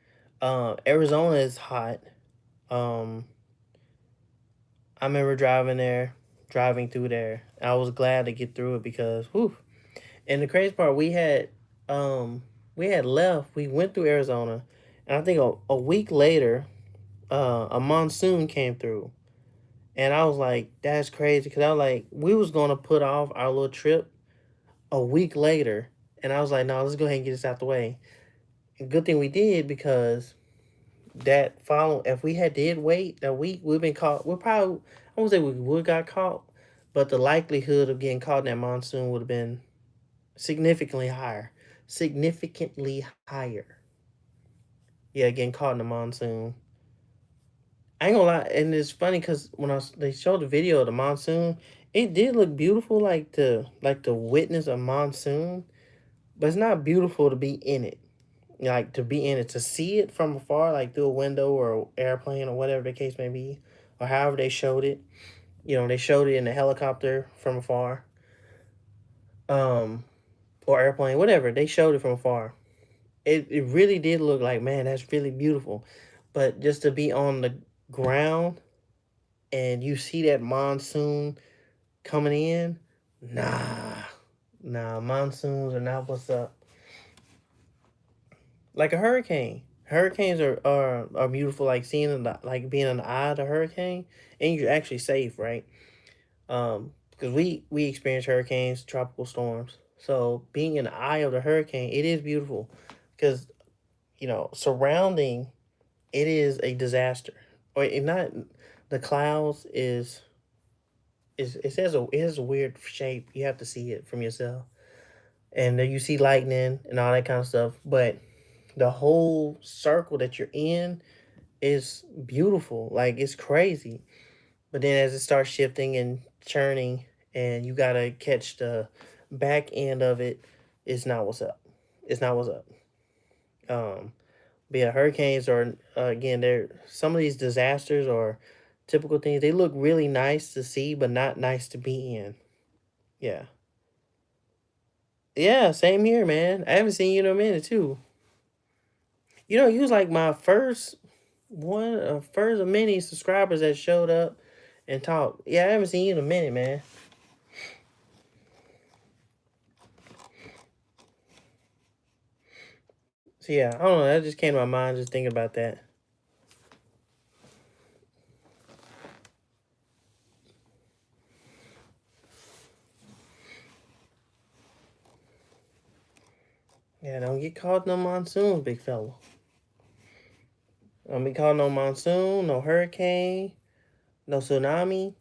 Arizona is hot. Um, I remember driving through there. I was glad to get through it because, whew. And the crazy part, we had left. We went through Arizona, and I think a week later, a monsoon came through. And I was like, that's crazy. Because I was like, we was going to put off our little trip a week later. And I was like, no, let's go ahead and get this out the way. And good thing we did because if we had did wait a week, we've been caught. We're probably, I won't say we would got caught, but the likelihood of getting caught in that monsoon would have been significantly higher. Significantly higher. Yeah, getting caught in the monsoon. I ain't gonna lie, and it's funny because when they showed the video of the monsoon, it did look beautiful, like to witness a monsoon, but it's not beautiful to be in it. Like to be in it, to see it from afar, like through a window or airplane or whatever the case may be. or however they showed it. You know, they showed it in a helicopter from afar, um, or airplane, whatever. They showed it from afar. It really did look like, man, that's really beautiful. But just to be on the ground and you see that monsoon coming in, nah, nah, monsoons are not what's up. Like a hurricane. Hurricanes are beautiful, like seeing like being in the eye of the hurricane, and you're actually safe, right? Because we experience hurricanes, tropical storms. So being in the eye of the hurricane, it is beautiful, because surrounding it is a disaster. Or if not, the clouds is it has a weird shape. You have to see it from yourself, and then you see lightning and all that kind of stuff. But the whole circle that you're in is beautiful. Like it's crazy. But then as it starts shifting and churning, and you gotta catch the back end of it, it's not what's up. It's not what's up. Um, but yeah, hurricanes are again, they're some of these disasters or typical things. They look really nice to see, but not nice to be in. Yeah, yeah, same here, man. I haven't seen you in a minute too. You was like my first of many subscribers that showed up and talked. Yeah, I haven't seen you in a minute, man. So yeah, I don't know. That just came to my mind just thinking about that. Yeah, don't get caught in no monsoon, big fella. Don't be caught no monsoon, no hurricane, no tsunami.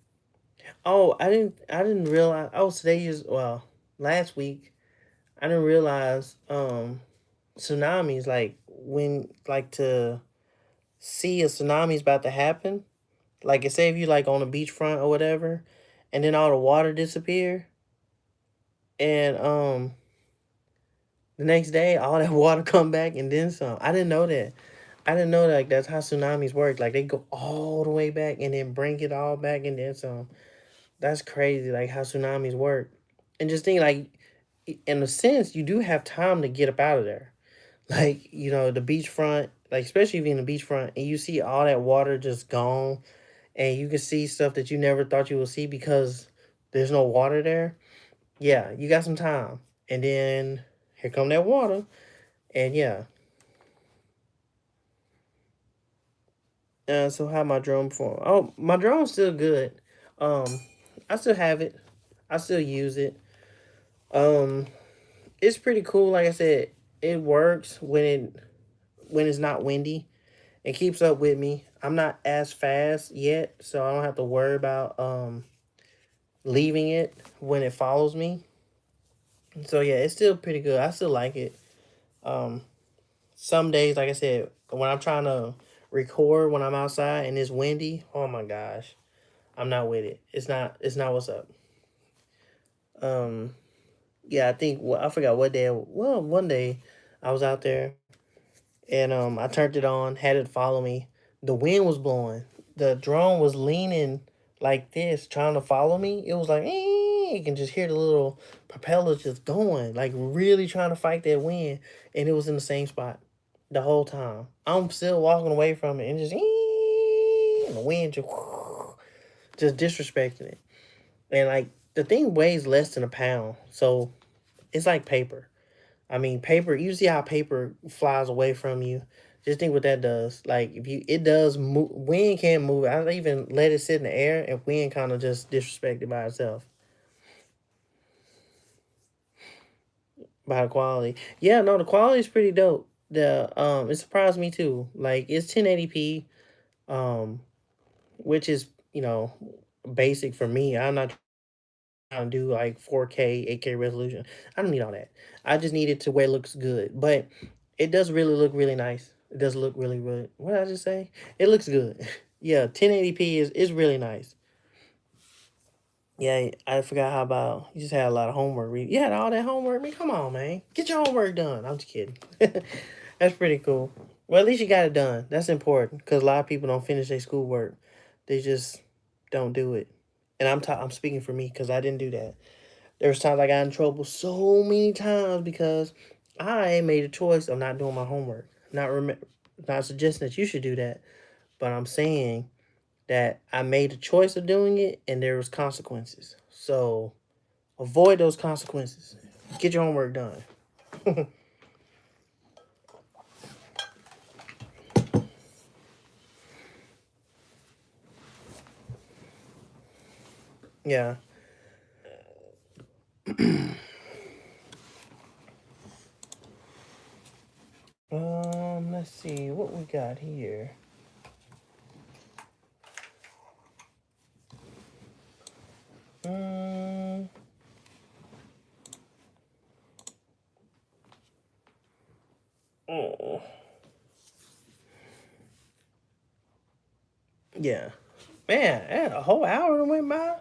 Oh, I didn't realize. Oh, today is last week. I didn't realize tsunamis, like when like to see a tsunami's about to happen. Like it say if you like on the beachfront or whatever, and then all the water disappear, and the next day all that water come back and then some. I didn't know that. I didn't know that, like that's how tsunamis work. Like they go all the way back and then bring it all back and then some. That's crazy, like how tsunamis work. And just think, like, in a sense, you do have time to get up out of there. Like, the beachfront, like, especially if you're in the beachfront and you see all that water just gone, and you can see stuff that you never thought you would see because there's no water there. Yeah, you got some time. And then here come that water. And yeah. So how my drone perform? Oh, my drone's still good. Um, I still have it. I still use it. Um, it's pretty cool. Like I said, it works when it's not windy. It keeps up with me. I'm not as fast yet, so I don't have to worry about leaving it when it follows me. So yeah, it's still pretty good. I still like it. Um, some days, like I said, when I'm trying to record when I'm outside and it's windy, oh my gosh, I'm not with it. It's not what's up. Um, yeah, I think I forgot what day. Well, one day I was out there and I turned it on, had it follow me. The wind was blowing. The drone was leaning like this, trying to follow me. It was like, you can just hear the little propellers just going, like really trying to fight that wind, and it was in the same spot the whole time. I'm still walking away from it, and and the wind just disrespecting it. And like the thing weighs less than a pound, so it's like paper. I mean, paper. You see how paper flies away from you. Just think what that does. Like if it does move. Wind can't move. I don't even let it sit in the air, and wind kind of just disrespected by itself. By the quality. Yeah, no, the quality is pretty dope. It surprised me too. Like it's 1080p, um, which is basic for me. I'm not trying to do like 4K, 8K resolution. I don't need all that. I just need it to where it looks good. But it does really look really nice. It does look really, really. What did I just say? It looks good. Yeah, 1080p is really nice. Yeah, I forgot how about you just had a lot of homework. You had all that homework. I mean, come on, man. Get your homework done. I'm just kidding. That's pretty cool. Well, at least you got it done. That's important because a lot of people don't finish their schoolwork. They just don't do it. And I'm speaking for me because I didn't do that. There's times I got in trouble so many times because I made a choice of not doing my homework. Not suggesting that you should do that, but I'm saying that I made a choice of doing it and there was consequences. So avoid those consequences. Get your homework done. Yeah. Let's see what we got here. Um, oh, yeah, man, a whole hour went by.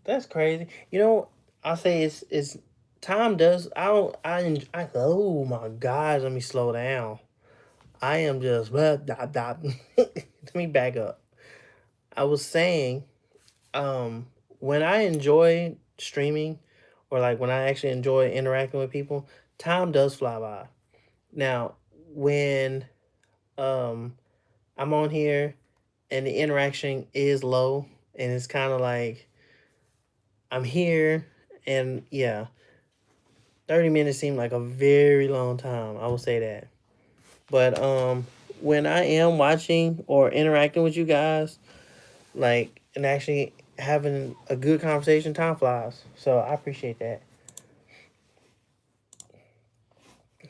That's crazy. You know, I say it's time does. I don't. I. Oh my gosh, let me slow down. I am just. Let me back up. I was saying, um, when I enjoy streaming, or like when I actually enjoy interacting with people, time does fly by. Now, when um I'm on here and the interaction is low and it's kind of like I'm here and yeah, 30 minutes seemed like a very long time. I will say that. But when I am watching or interacting with you guys, like and actually having a good conversation, time flies. So I appreciate that.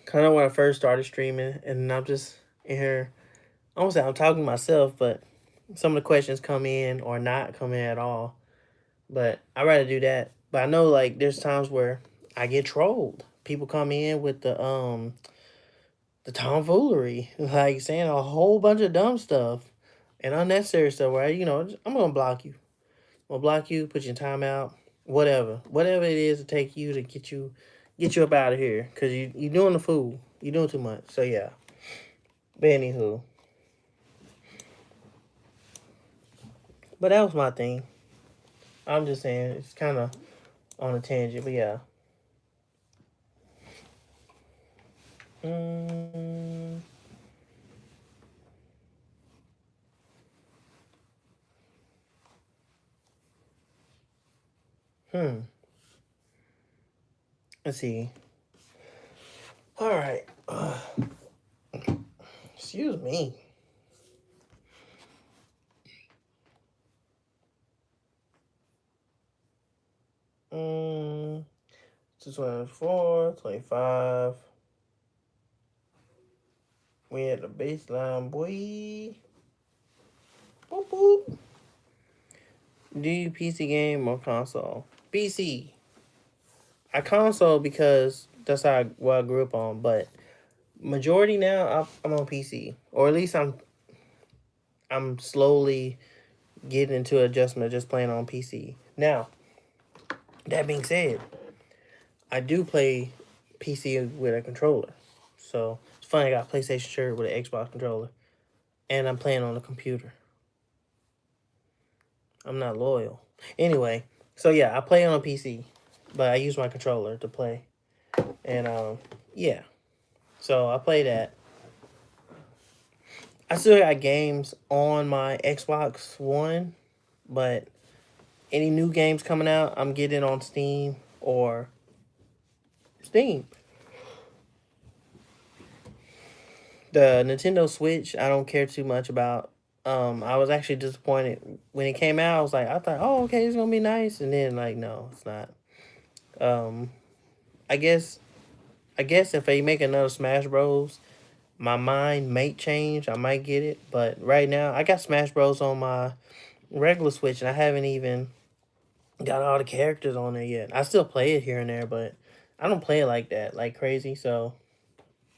Kind of when I first started streaming and I'm just in here, I won't say I'm talking to myself, but some of the questions come in or not come in at all. But I rather do that. But I know like there's times where I get trolled. People come in with the tomfoolery, like saying a whole bunch of dumb stuff and unnecessary stuff. Where I'm gonna block you. I'm gonna block you, put you in timeout, whatever it is to take you to get you up out of here, cause you doing the fool. You doing too much. So yeah. But anywho, but that was my thing. I'm just saying it's kind of on a tangent, but yeah. Mm, hmm. Let's see. All right. Excuse me. Mm, 24, 25. We at the baseline, boy. Boop, boop. Do you PC game or console? PC. I console because that's what I grew up on, but majority now I'm on PC, or at least I'm slowly getting into adjustment of just playing on PC. Now, that being said, I do play PC with a controller. So it's funny, I got a PlayStation shirt with an Xbox controller. And I'm playing on the computer. I'm not loyal. Anyway, so yeah, I play on a PC. But I use my controller to play. And yeah. So I play that. I still got games on my Xbox One, but any new games coming out, I'm getting on Steam or Steam. The Nintendo Switch, I don't care too much about. I was actually disappointed when it came out. I was like, I thought, oh, okay, it's gonna be nice, and then like, no, it's not. Um, I guess, I guess if they make another Smash Bros, my mind may change. I might get it, but right now, I got Smash Bros on my regular Switch, and I haven't even got all the characters on there yet. I still play it here and there, but I don't play it like that, like crazy. So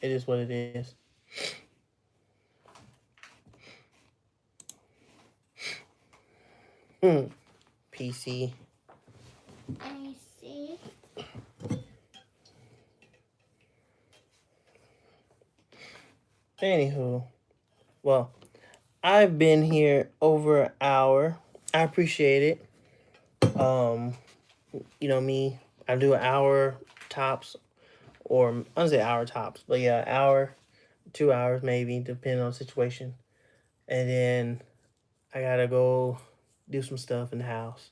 it is what it is. Hmm. PC. I see. Anywho, well, I've been here over an hour. I appreciate it. You know me, I do an hour tops, or I don't say hour tops, but yeah, hour, 2 hours maybe, depending on the situation. And then I gotta go do some stuff in the house.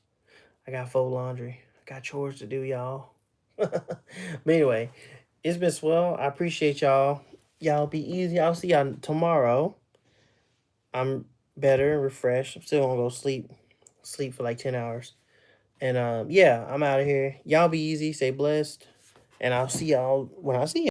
I got fold laundry. I got chores to do, y'all. But anyway, it's been swell. I appreciate y'all. Y'all be easy. I'll see y'all tomorrow. I'm better and refreshed. I'm still gonna go sleep for like 10 hours. And yeah, I'm out of here. Y'all be easy. Stay blessed. And I'll see y'all when I see you.